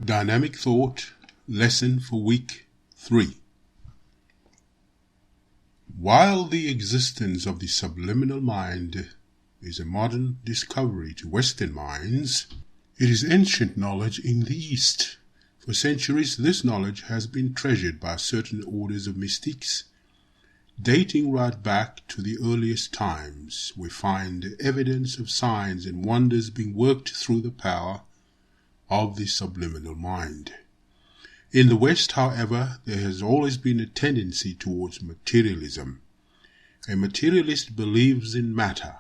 Dynamic Thought, Lesson for Week 3. While the existence of the subliminal mind is a modern discovery to Western minds, it is ancient knowledge in the East. For centuries, this knowledge has been treasured by certain orders of mystics. Dating right back to the earliest times, we find evidence of signs and wonders being worked through the power of the subliminal mind. In the West, however, there has always been a tendency towards materialism. A materialist believes in matter.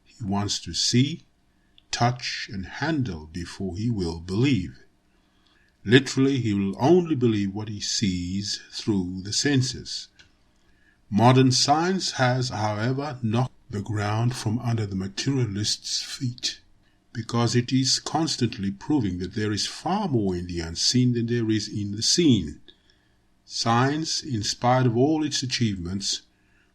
He wants to see, touch, and handle before he will believe. Literally, he will only believe what he sees through the senses. Modern science has, however, knocked the ground from under the materialist's feet, because it is constantly proving that there is far more in the unseen than there is in the seen. Science, in spite of all its achievements,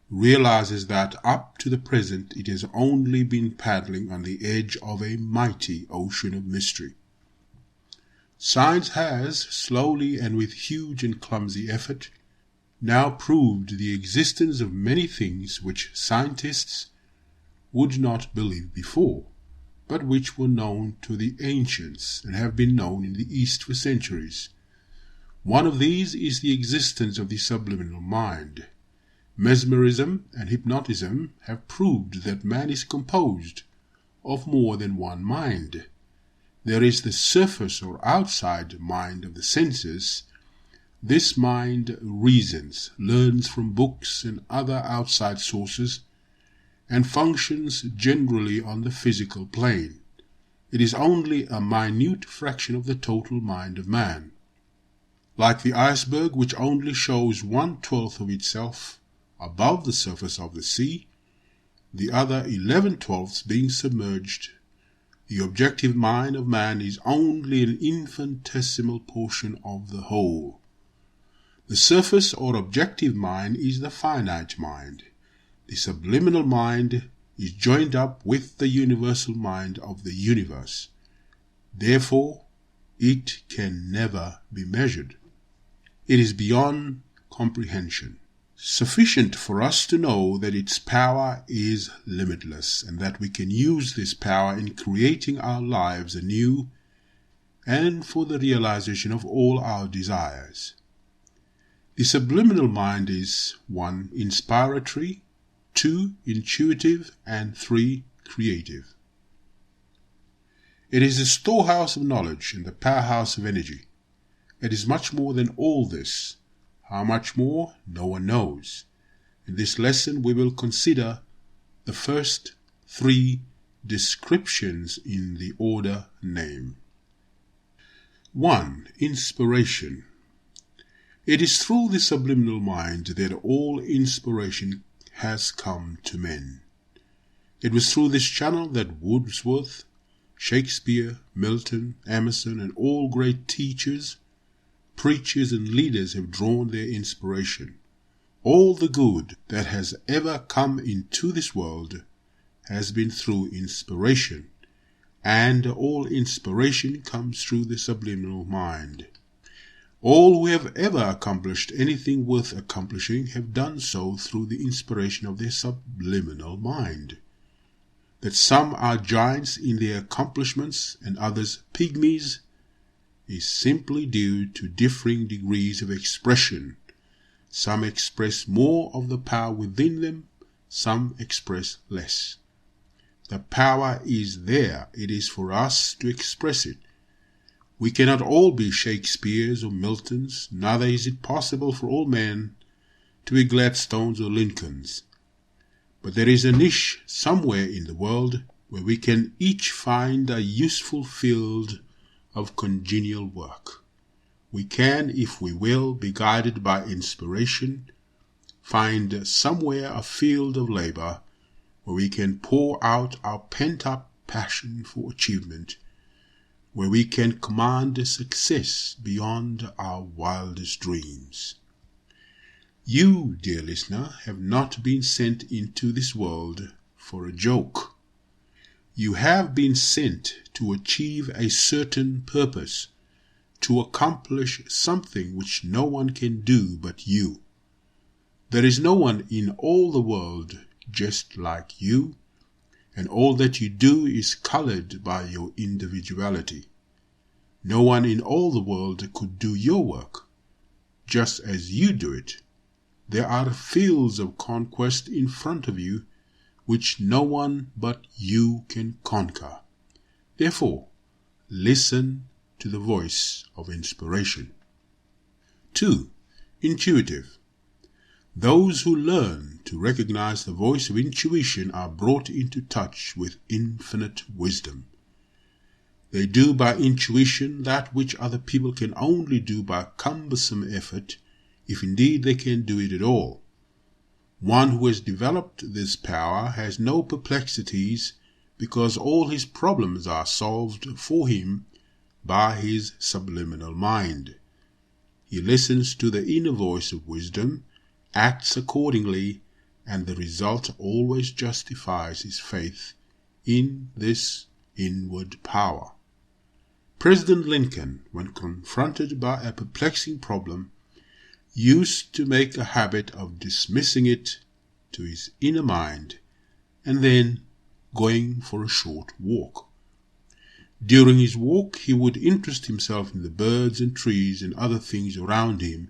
realizes that up to the present it has only been paddling on the edge of a mighty ocean of mystery. Science has, slowly and with huge and clumsy effort, now proved the existence of many things which scientists would not believe before, but which were known to the ancients and have been known in the East for centuries. One of these is the existence of the subliminal mind. Mesmerism and hypnotism have proved that man is composed of more than one mind. There is the surface or outside mind of the senses. This mind reasons, learns from books and other outside sources, and functions generally on the physical plane. It is only a minute fraction of the total mind of man. Like the iceberg, which only shows 1/12 of itself above the surface of the sea, the other 11/12 being submerged, the objective mind of man is only an infinitesimal portion of the whole. The surface or objective mind is the finite mind. The subliminal mind is joined up with the universal mind of the universe. Therefore, it can never be measured. It is beyond comprehension, sufficient for us to know that its power is limitless, and that we can use this power in creating our lives anew and for the realization of all our desires. The subliminal mind is 1. Inspiratory, 2. Intuitive, and 3. Creative. It is the storehouse of knowledge and the powerhouse of energy. It is much more than all this. How much more, no one knows. In this lesson we will consider the first 3 descriptions in the order name. 1. Inspiration. It is through the subliminal mind that all inspiration has come to men. It was through this channel that Wordsworth, Shakespeare, Milton, Emerson, and all great teachers, preachers, and leaders have drawn their inspiration. All the good that has ever come into this world has been through inspiration, and all inspiration comes through the subliminal mind. All who have ever accomplished anything worth accomplishing have done so through the inspiration of their subliminal mind. That some are giants in their accomplishments and others pygmies is simply due to differing degrees of expression. Some express more of the power within them, some express less. The power is there, it is for us to express it. We cannot all be Shakespeares or Miltons, neither is it possible for all men to be Gladstones or Lincolns. But there is a niche somewhere in the world where we can each find a useful field of congenial work. We can, if we will, be guided by inspiration, find somewhere a field of labor where we can pour out our pent-up passion for achievement, where we can command a success beyond our wildest dreams. You, dear listener, have not been sent into this world for a joke. You have been sent to achieve a certain purpose, to accomplish something which no one can do but you. There is no one in all the world just like you, and all that you do is colored by your individuality. No one in all the world could do your work, just as you do it. There are fields of conquest in front of you, which no one but you can conquer. Therefore, listen to the voice of inspiration. 2. Intuitive. Those who learn to recognize the voice of intuition are brought into touch with infinite wisdom. They do by intuition that which other people can only do by cumbersome effort, if indeed they can do it at all. One who has developed this power has no perplexities, because all his problems are solved for him by his subliminal mind. He listens to the inner voice of wisdom, acts accordingly, and the result always justifies his faith in this inward power. President Lincoln, when confronted by a perplexing problem, used to make a habit of dismissing it to his inner mind and then going for a short walk. During his walk, he would interest himself in the birds and trees and other things around him,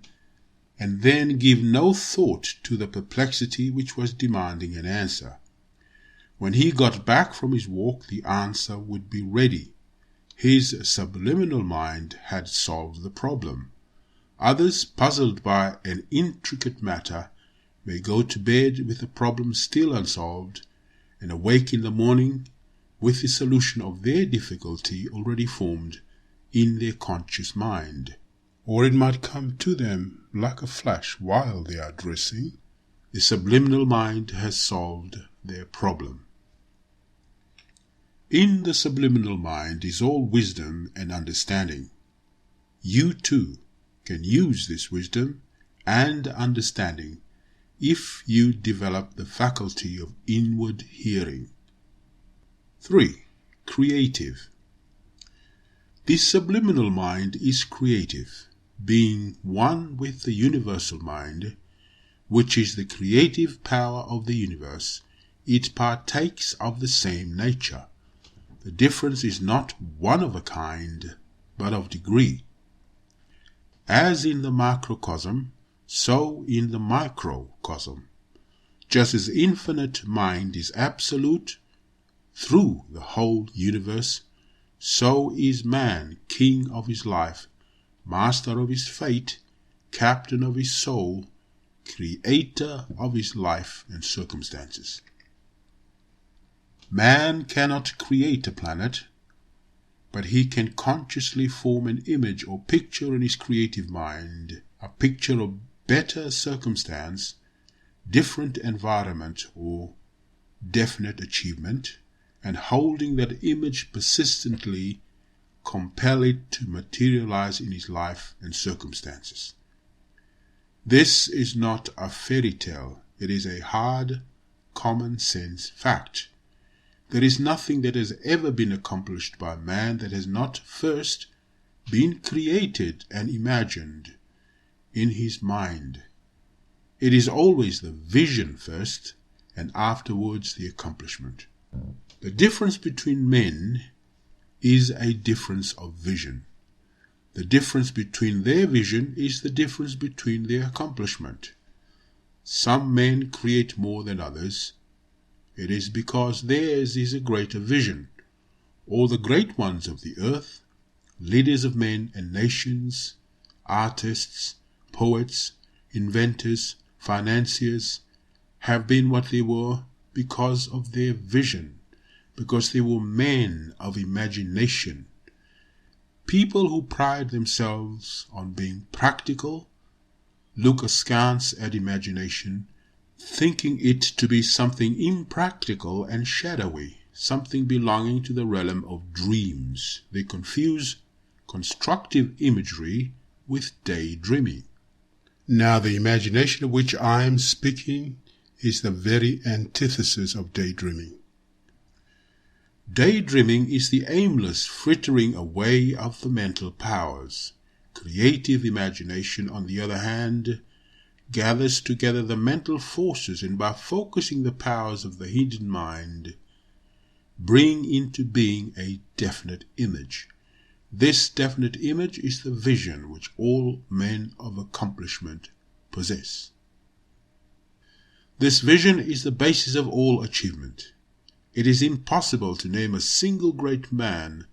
and then give no thought to the perplexity which was demanding an answer. When he got back from his walk, the answer would be ready. His subliminal mind had solved the problem. Others, puzzled by an intricate matter, may go to bed with the problem still unsolved, and awake in the morning with the solution of their difficulty already formed in their conscious mind. Or it might come to them like a flash while they are dressing. The subliminal mind has solved their problem. In the subliminal mind is all wisdom and understanding. You too can use this wisdom and understanding if you develop the faculty of inward hearing. 3. Creative. The subliminal mind is creative, being one with the universal mind, which is the creative power of the universe. It partakes of the same nature. The difference is not one of a kind, but of degree. As in the macrocosm, so in the microcosm. Just as infinite mind is absolute through the whole universe, so is man king of his life, master of his fate, captain of his soul, creator of his life and circumstances. Man cannot create a planet, but he can consciously form an image or picture in his creative mind, a picture of better circumstance, different environment, or definite achievement, and holding that image persistently compel it to materialize in his life and circumstances. This is not a fairy tale, it is a hard, common sense fact. There is nothing that has ever been accomplished by man that has not first been created and imagined in his mind. It is always the vision first, and afterwards the accomplishment. The difference between men is a difference of vision. The difference between their vision is the difference between their accomplishment. Some men create more than others. It is because theirs is a greater vision. All the great ones of the earth, leaders of men and nations, artists, poets, inventors, financiers, have been what they were because of their vision, because they were men of imagination. People who pride themselves on being practical look askance at imagination, thinking it to be something impractical and shadowy, something belonging to the realm of dreams. They confuse constructive imagery with daydreaming. Now, the imagination of which I am speaking is the very antithesis of daydreaming. Daydreaming is the aimless frittering away of the mental powers. Creative imagination, on the other hand, gathers together the mental forces and by focusing the powers of the hidden mind, bring into being a definite image. This definite image is the vision which all men of accomplishment possess. This vision is the basis of all achievement. It is impossible to name a single great man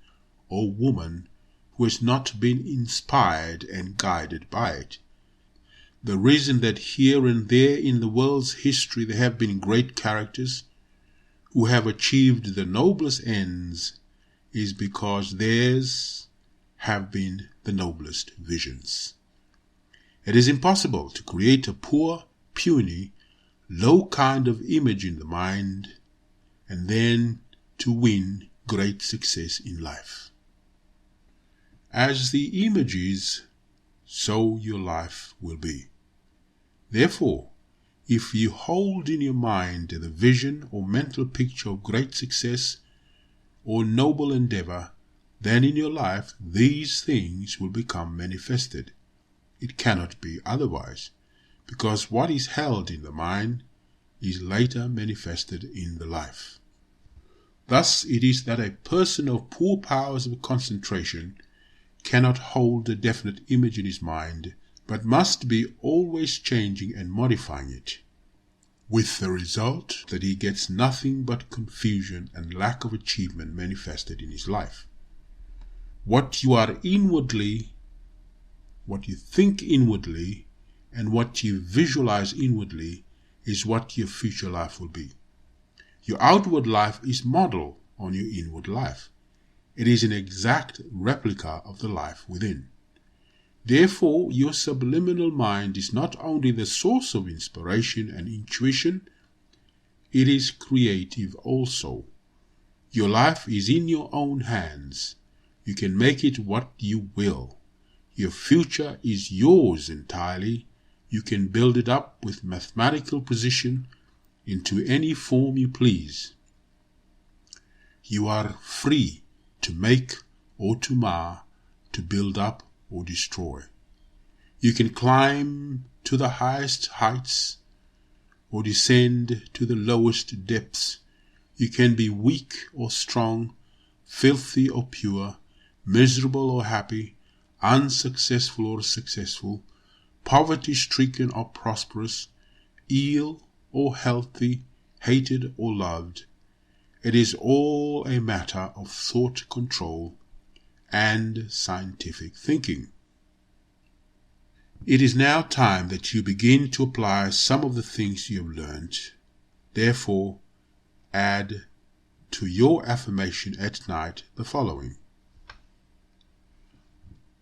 or woman who has not been inspired and guided by it. The reason that here and there in the world's history there have been great characters who have achieved the noblest ends is because theirs have been the noblest visions. It is impossible to create a poor, puny, low kind of image in the mind and then to win great success in life. As the image is, so your life will be. Therefore, if you hold in your mind the vision or mental picture of great success or noble endeavor, then in your life these things will become manifested. It cannot be otherwise, because what is held in the mind is later manifested in the life. Thus it is that a person of poor powers of concentration cannot hold a definite image in his mind, but must be always changing and modifying it, with the result that he gets nothing but confusion and lack of achievement manifested in his life. What you are inwardly, what you think inwardly, and what you visualize inwardly is what your future life will be. Your outward life is modeled on your inward life. It is an exact replica of the life within. Therefore, your subliminal mind is not only the source of inspiration and intuition, it is creative also. Your life is in your own hands. You can make it what you will. Your future is yours entirely. You can build it up with mathematical precision into any form you please. You are free to make or to mar, to build up or destroy. You can climb to the highest heights or descend to the lowest depths. You can be weak or strong, filthy or pure, miserable or happy, unsuccessful or successful, poverty-stricken or prosperous, ill or healthy, hated or loved. It is all a matter of thought control and scientific thinking. It is now time that you begin to apply some of the things you have learned. Therefore, add to your affirmation at night the following.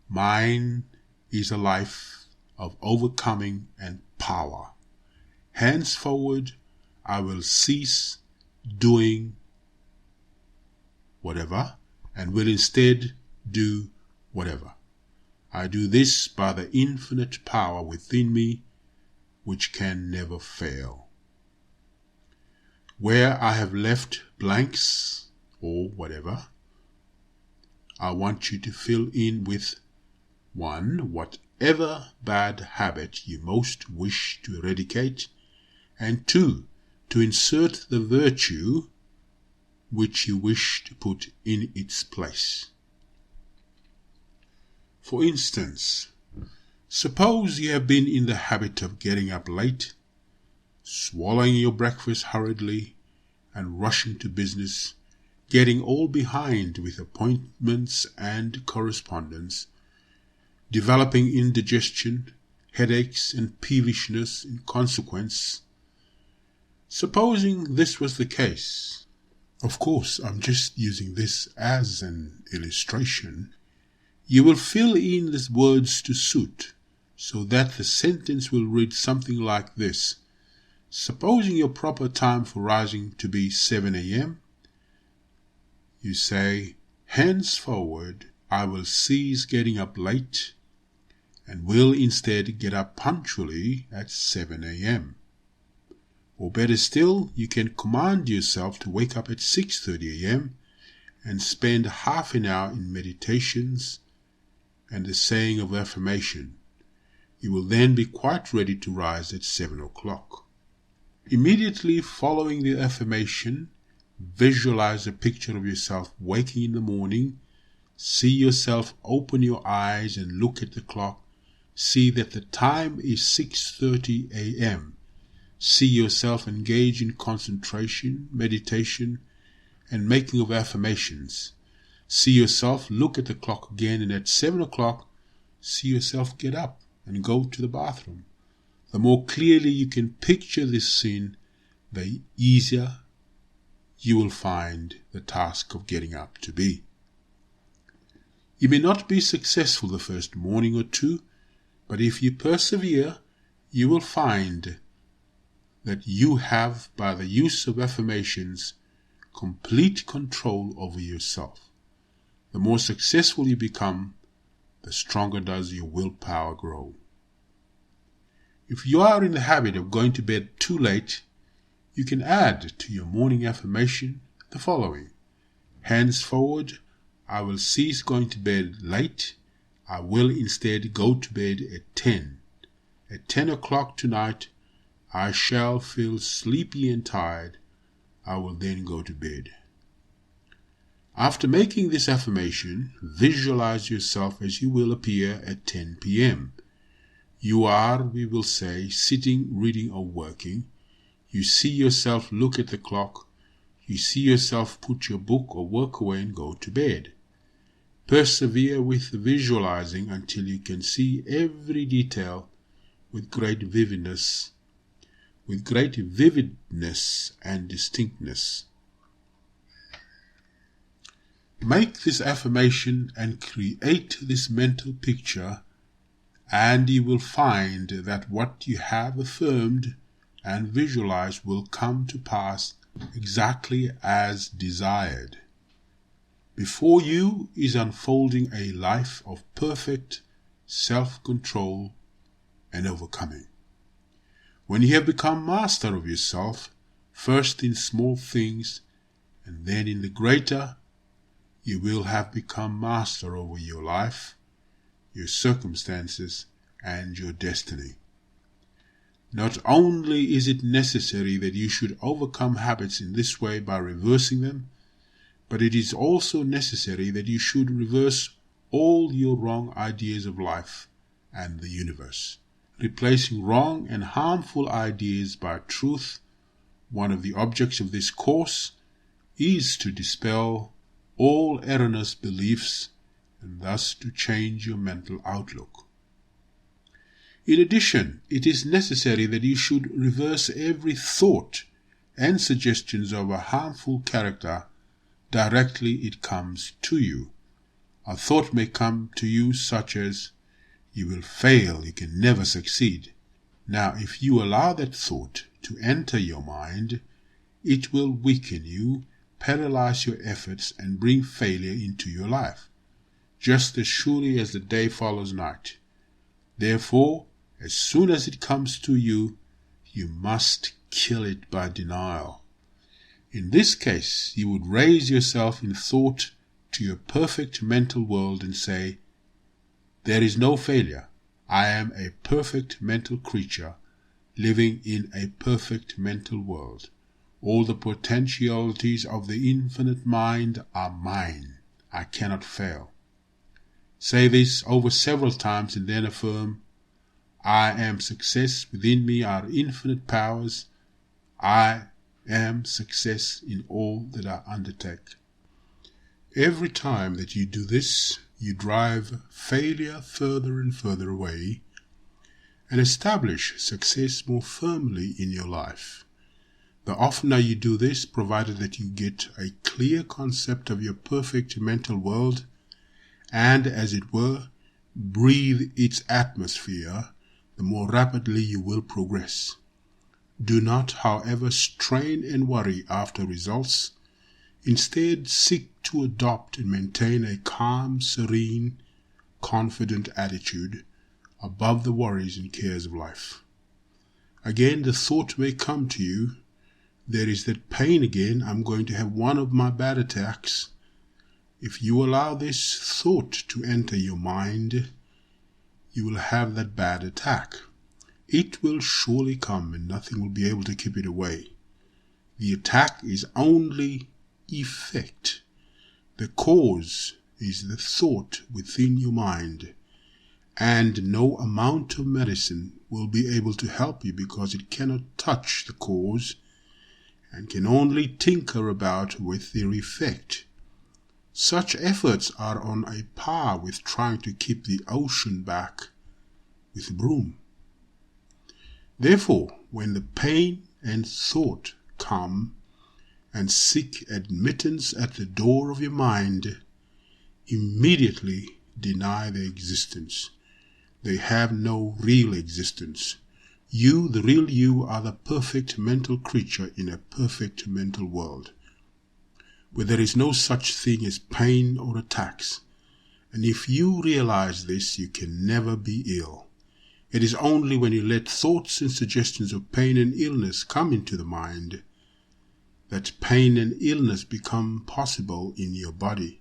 Mine is a life of overcoming and power. Henceforward, I will cease doing whatever and will instead do whatever. I do this by the infinite power within me, which can never fail. Where I have left blanks or whatever, I want you to fill in with 1. Whatever bad habit you most wish to eradicate, and 2. To insert the virtue which you wish to put in its place. For instance, suppose you have been in the habit of getting up late, swallowing your breakfast hurriedly, and rushing to business, getting all behind with appointments and correspondence, developing indigestion, headaches, and peevishness in consequence. Supposing this was the case, of course I'm just using this as an illustration, you will fill in the words to suit, so that the sentence will read something like this. Supposing your proper time for rising to be 7 a.m., you say, henceforward I will cease getting up late and will instead get up punctually at 7 a.m. Or better still, you can command yourself to wake up at 6:30 a.m. and spend half an hour in meditations and the saying of affirmation. You will then be quite ready to rise at 7 o'clock. Immediately following the affirmation, visualize a picture of yourself waking in the morning. See yourself open your eyes and look at the clock. See that the time is 6:30 a.m. See yourself engage in concentration, meditation, and making of affirmations. See yourself look at the clock again, and at 7 o'clock, see yourself get up and go to the bathroom. The more clearly you can picture this scene, the easier you will find the task of getting up to be. You may not be successful the first morning or two, but if you persevere, you will find that you have, by the use of affirmations, complete control over yourself. The more successful you become, the stronger does your willpower grow. If you are in the habit of going to bed too late, you can add to your morning affirmation the following: henceforward, I will cease going to bed late. I will instead go to bed at 10. At 10 o'clock tonight, I shall feel sleepy and tired. I will then go to bed. After making this affirmation, visualize yourself as you will appear at 10 p.m. You are, we will say, sitting, reading, or working. You see yourself look at the clock. You see yourself put your book or work away and go to bed. Persevere with the visualizing until you can see every detail with great vividness and distinctness. Make this affirmation and create this mental picture, and you will find that what you have affirmed and visualized will come to pass exactly as desired. Before you is unfolding a life of perfect self-control and overcoming. When you have become master of yourself, first in small things and then in the greater, you will have become master over your life, your circumstances, and your destiny. Not only is it necessary that you should overcome habits in this way by reversing them, but it is also necessary that you should reverse all your wrong ideas of life and the universe, replacing wrong and harmful ideas by truth. One of the objects of this course is to dispel all erroneous beliefs and thus to change your mental outlook. In addition, it is necessary that you should reverse every thought and suggestions of a harmful character directly it comes to you. A thought may come to you such as, you will fail, you can never succeed. Now, if you allow that thought to enter your mind, it will weaken you, paralyze your efforts, and bring failure into your life, just as surely as the day follows night. Therefore, as soon as it comes to you, you must kill it by denial. In this case, you would raise yourself in thought to your perfect mental world and say, there is no failure. I am a perfect mental creature living in a perfect mental world. All the potentialities of the infinite mind are mine. I cannot fail. Say this over several times and then affirm, I am success. Within me are infinite powers. I am success in all that I undertake. Every time that you do this, you drive failure further and further away and establish success more firmly in your life. The oftener you do this, provided that you get a clear concept of your perfect mental world and, as it were, breathe its atmosphere, the more rapidly you will progress. Do not, however, strain and worry after results. Instead, seek to adopt and maintain a calm, serene, confident attitude, above the worries and cares of life. Again, the thought may come to you, there is that pain again, I'm going to have one of my bad attacks. If you allow this thought to enter your mind, you will have that bad attack. It will surely come and nothing will be able to keep it away. The attack is only effect. The cause is the thought within your mind, and no amount of medicine will be able to help you because it cannot touch the cause and can only tinker about with their effect. Such efforts are on a par with trying to keep the ocean back with a broom. Therefore, when the pain and thought come and seek admittance at the door of your mind, immediately deny their existence. They have no real existence. You, the real you, are the perfect mental creature in a perfect mental world, where there is no such thing as pain or attacks. And if you realize this, you can never be ill. It is only when you let thoughts and suggestions of pain and illness come into the mind that pain and illness become possible in your body.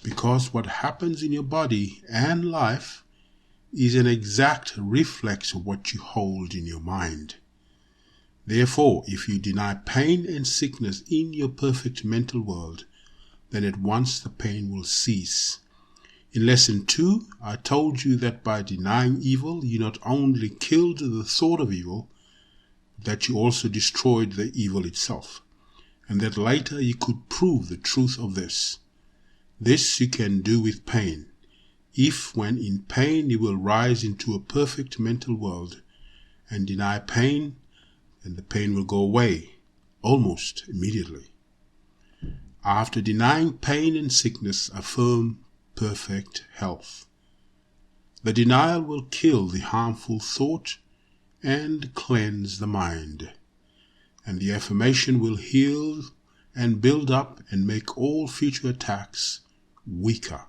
Because what happens in your body and life is an exact reflex of what you hold in your mind. Therefore, if you deny pain and sickness in your perfect mental world, then at once the pain will cease. In lesson 2, I told you that by denying evil, you not only killed the thought of evil, but that you also destroyed the evil itself, and that later you could prove the truth of this. This you can do with pain. If, when in pain, you will rise into a perfect mental world and deny pain, then the pain will go away almost immediately. After denying pain and sickness, affirm perfect health. The denial will kill the harmful thought and cleanse the mind, and the affirmation will heal and build up and make all future attacks weaker.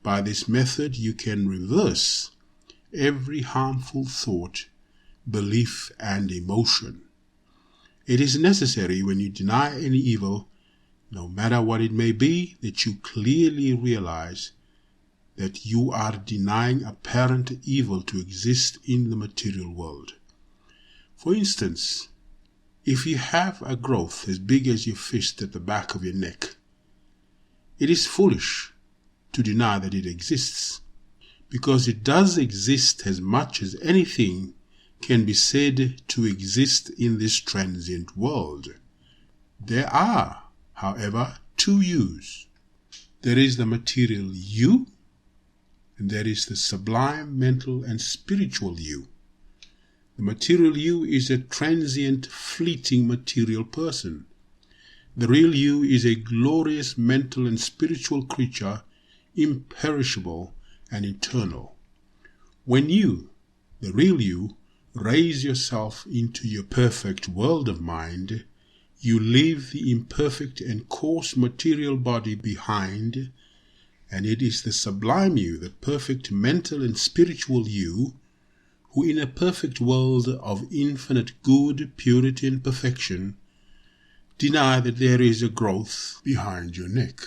By this method, you can reverse every harmful thought, belief, and emotion. It is necessary when you deny any evil, no matter what it may be, that you clearly realize that you are denying apparent evil to exist in the material world. For instance, if you have a growth as big as your fist at the back of your neck, it is foolish to deny that it exists, because it does exist as much as anything can be said to exist in this transient world. There are, however, two yous. There is the material you, and there is the sublime mental and spiritual you. The material you is a transient, fleeting material person. The real you is a glorious mental and spiritual creature, imperishable and eternal. When you, the real you, raise yourself into your perfect world of mind, you leave the imperfect and coarse material body behind, and it is the sublime you, the perfect mental and spiritual you, who in a perfect world of infinite good, purity, and perfection, deny that there is a growth behind your neck.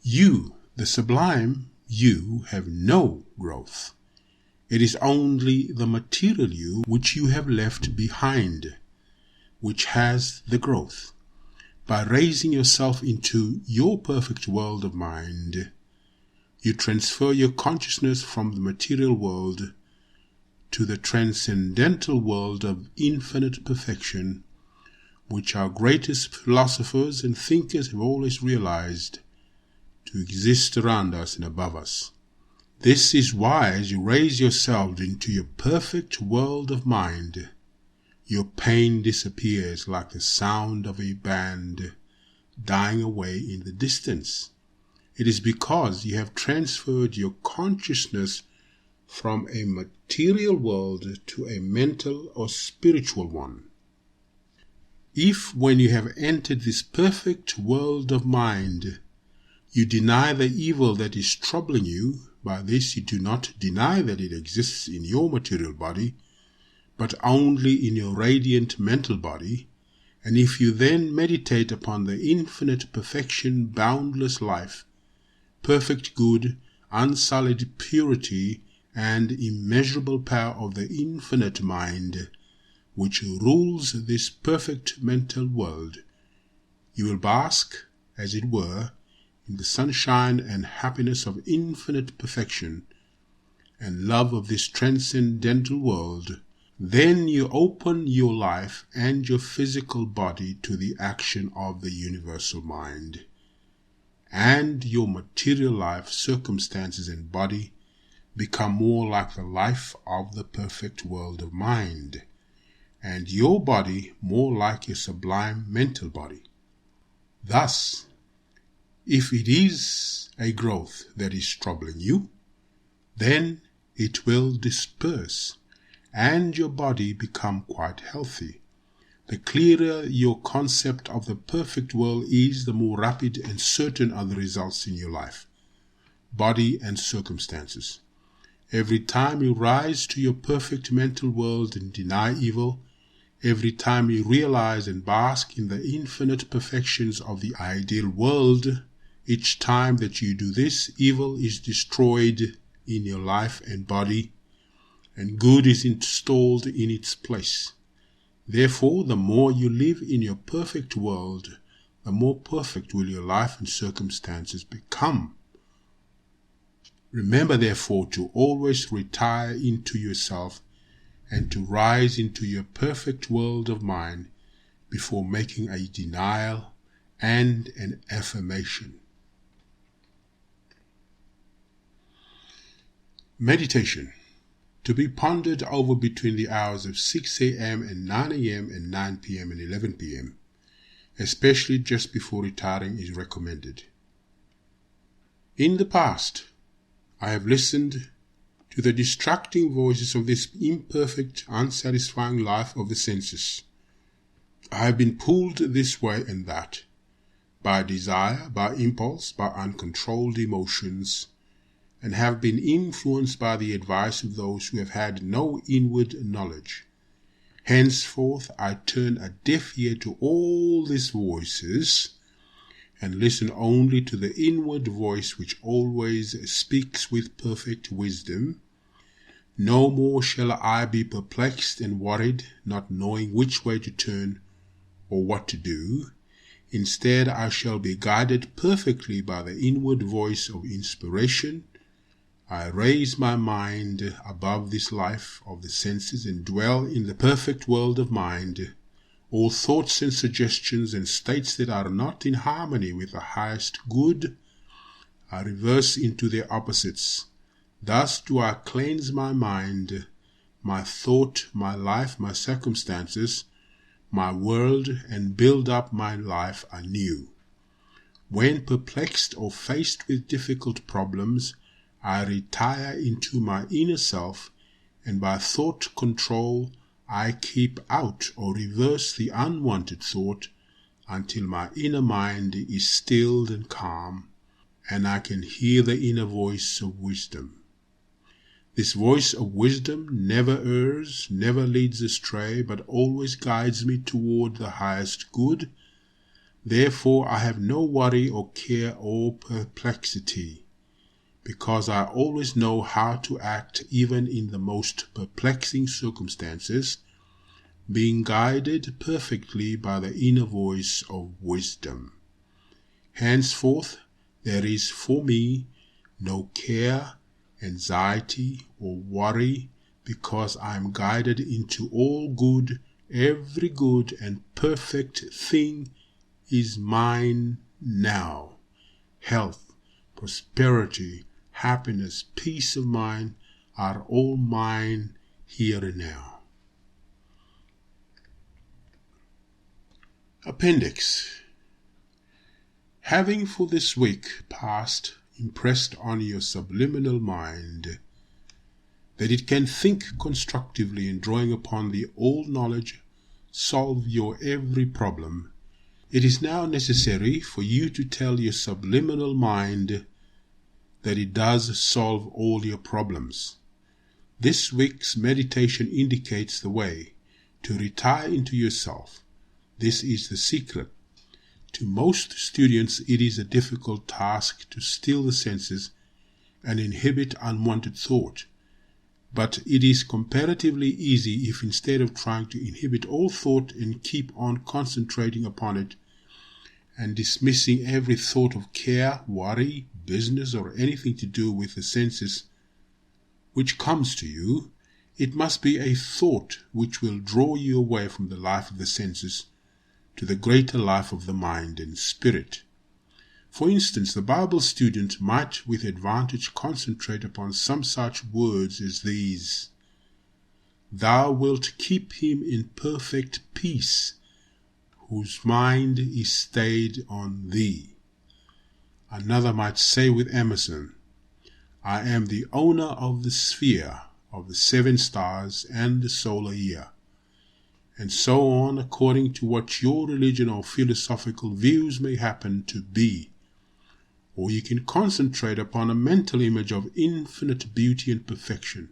You, the sublime you, have no growth. It is only the material you which you have left behind, which has the growth. By raising yourself into your perfect world of mind, you transfer your consciousness from the material world to the transcendental world of infinite perfection, which our greatest philosophers and thinkers have always realized to exist around us and above us. This is why, as you raise yourself into your perfect world of mind, your pain disappears like the sound of a band dying away in the distance. It is because you have transferred your consciousness from a material world to a mental or spiritual one. If, when you have entered this perfect world of mind, you deny the evil that is troubling you, by this you do not deny that it exists in your material body, but only in your radiant mental body, and if you then meditate upon the infinite perfection, boundless life, perfect good, unsullied purity, and immeasurable power of the infinite mind, which rules this perfect mental world, you will bask, as it were, in the sunshine and happiness of infinite perfection and love of this transcendental world. Then you open your life and your physical body to the action of the universal mind, and your material life, circumstances, and body become more like the life of the perfect world of mind, and your body more like your sublime mental body. Thus, if it is a growth that is troubling you, then it will disperse and your body become quite healthy. The clearer your concept of the perfect world is, the more rapid and certain are the results in your life, body, and circumstances. Every time you rise to your perfect mental world and deny evil, every time you realize and bask in the infinite perfections of the ideal world, each time that you do this, evil is destroyed in your life and body, and good is installed in its place. Therefore, the more you live in your perfect world, the more perfect will your life and circumstances become. Remember, therefore, to always retire into yourself and to rise into your perfect world of mind before making a denial and an affirmation. Meditation, to be pondered over between the hours of 6 a.m. and 9 a.m. and 9 p.m. and 11 p.m., especially just before retiring, is recommended. In the past, I have listened to the distracting voices of this imperfect, unsatisfying life of the senses. I have been pulled this way and that, by desire, by impulse, by uncontrolled emotions, and have been influenced by the advice of those who have had no inward knowledge. Henceforth I turn a deaf ear to all these voices, and listen only to the inward voice which always speaks with perfect wisdom. No more shall I be perplexed and worried, not knowing which way to turn or what to do. Instead, I shall be guided perfectly by the inward voice of inspiration. I raise my mind above this life of the senses and dwell in the perfect world of mind. All thoughts and suggestions and states that are not in harmony with the highest good, I reverse into their opposites. Thus do I cleanse my mind, my thought, my life, my circumstances, my world, and build up my life anew. When perplexed or faced with difficult problems, I retire into my inner self, and by thought control I keep out or reverse the unwanted thought until my inner mind is stilled and calm, and I can hear the inner voice of wisdom. This voice of wisdom never errs, never leads astray, but always guides me toward the highest good. Therefore I have no worry or care or perplexity, because I always know how to act even in the most perplexing circumstances, being guided perfectly by the inner voice of wisdom. Henceforth there is for me no care, anxiety, or worry, because I am guided into all good. Every good and perfect thing is mine now. Health, prosperity, happiness, peace of mind are all mine here and now. Appendix. Having for this week past impressed on your subliminal mind that it can think constructively and drawing upon the all knowledge solve your every problem, it is now necessary for you to tell your subliminal mind that it does solve all your problems. This week's meditation indicates the way to retire into yourself. This is the secret. To most students, it is a difficult task to still the senses and inhibit unwanted thought. But it is comparatively easy if instead of trying to inhibit all thought and keep on concentrating upon it and dismissing every thought of care, worry, business, or anything to do with the senses which comes to you, it must be a thought which will draw you away from the life of the senses to the greater life of the mind and spirit. For instance, the Bible student might with advantage concentrate upon some such words as these: "Thou wilt keep him in perfect peace, whose mind is stayed on thee." Another might say with Emerson, "I am the owner of the sphere, of the 7 stars and the solar year," and so on, according to what your religion or philosophical views may happen to be. Or you can concentrate upon a mental image of infinite beauty and perfection,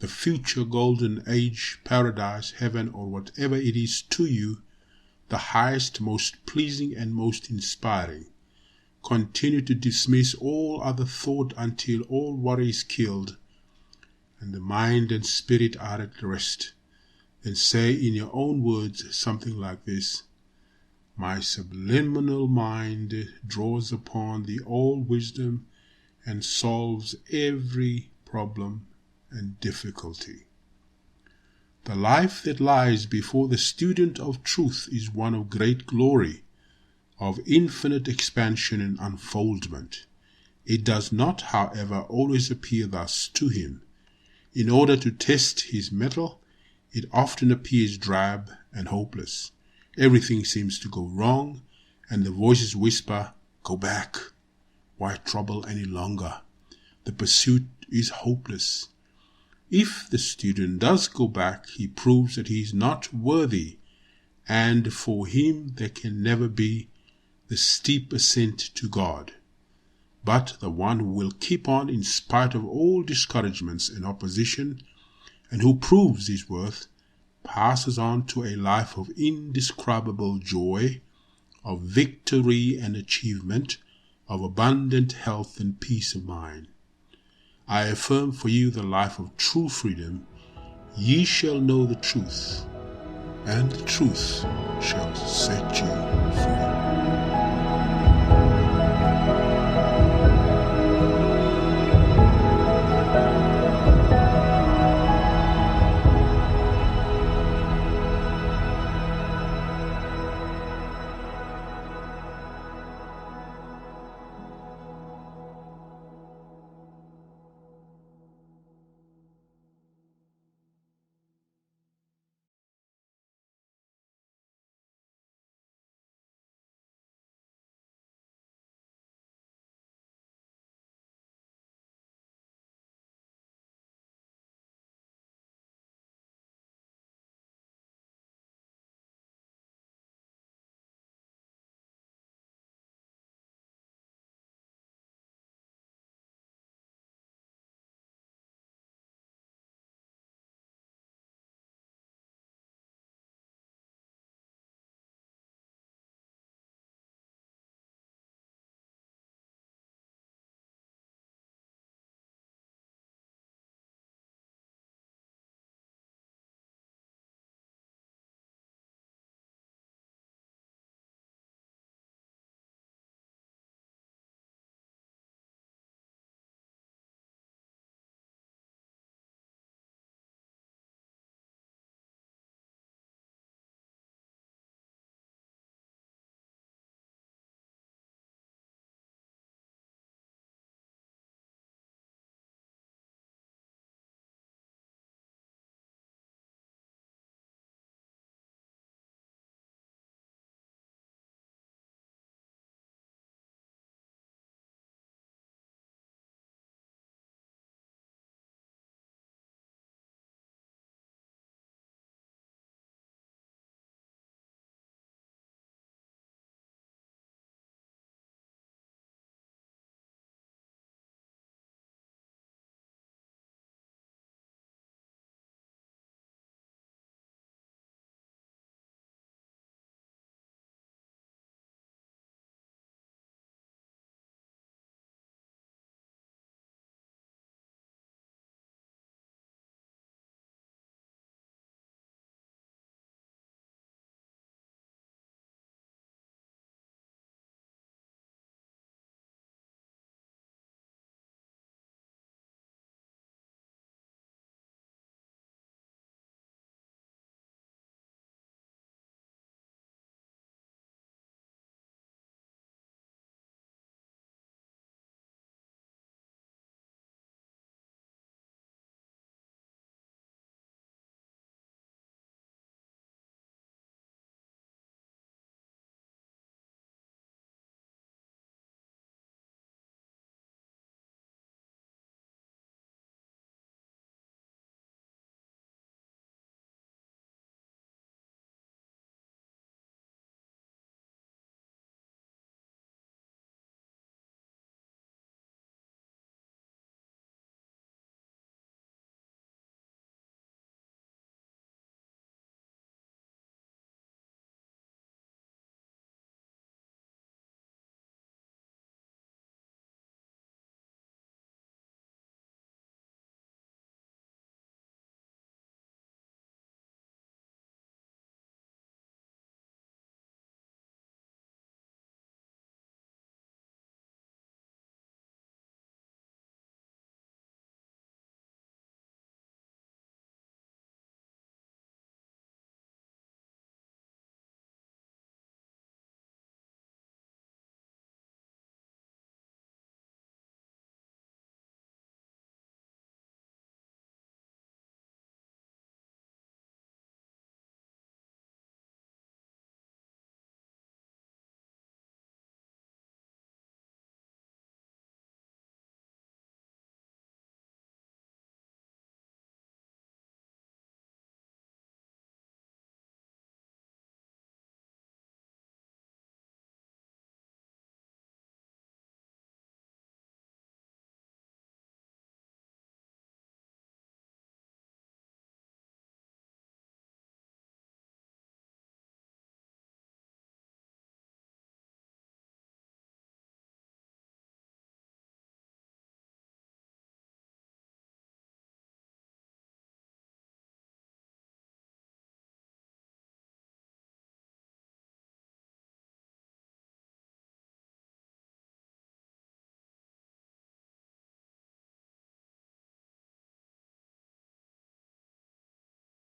the future golden age, paradise, heaven, or whatever it is to you, the highest, most pleasing, and most inspiring. Continue to dismiss all other thought until all worry is killed and the mind and spirit are at rest. Then say in your own words something like this: "My subliminal mind draws upon the all-wisdom and solves every problem and difficulty." The life that lies before the student of truth is one of great glory, of infinite expansion and unfoldment. It does not, however, always appear thus to him. In order to test his mettle, it often appears drab and hopeless. Everything seems to go wrong, and the voices whisper, "Go back. Why trouble any longer? The pursuit is hopeless." If the student does go back, he proves that he is not worthy, and for him there can never be the steep ascent to God. But the one who will keep on in spite of all discouragements and opposition, and who proves his worth, passes on to a life of indescribable joy, of victory and achievement, of abundant health and peace of mind. I affirm for you the life of true freedom. Ye shall know the truth, and the truth shall set you free.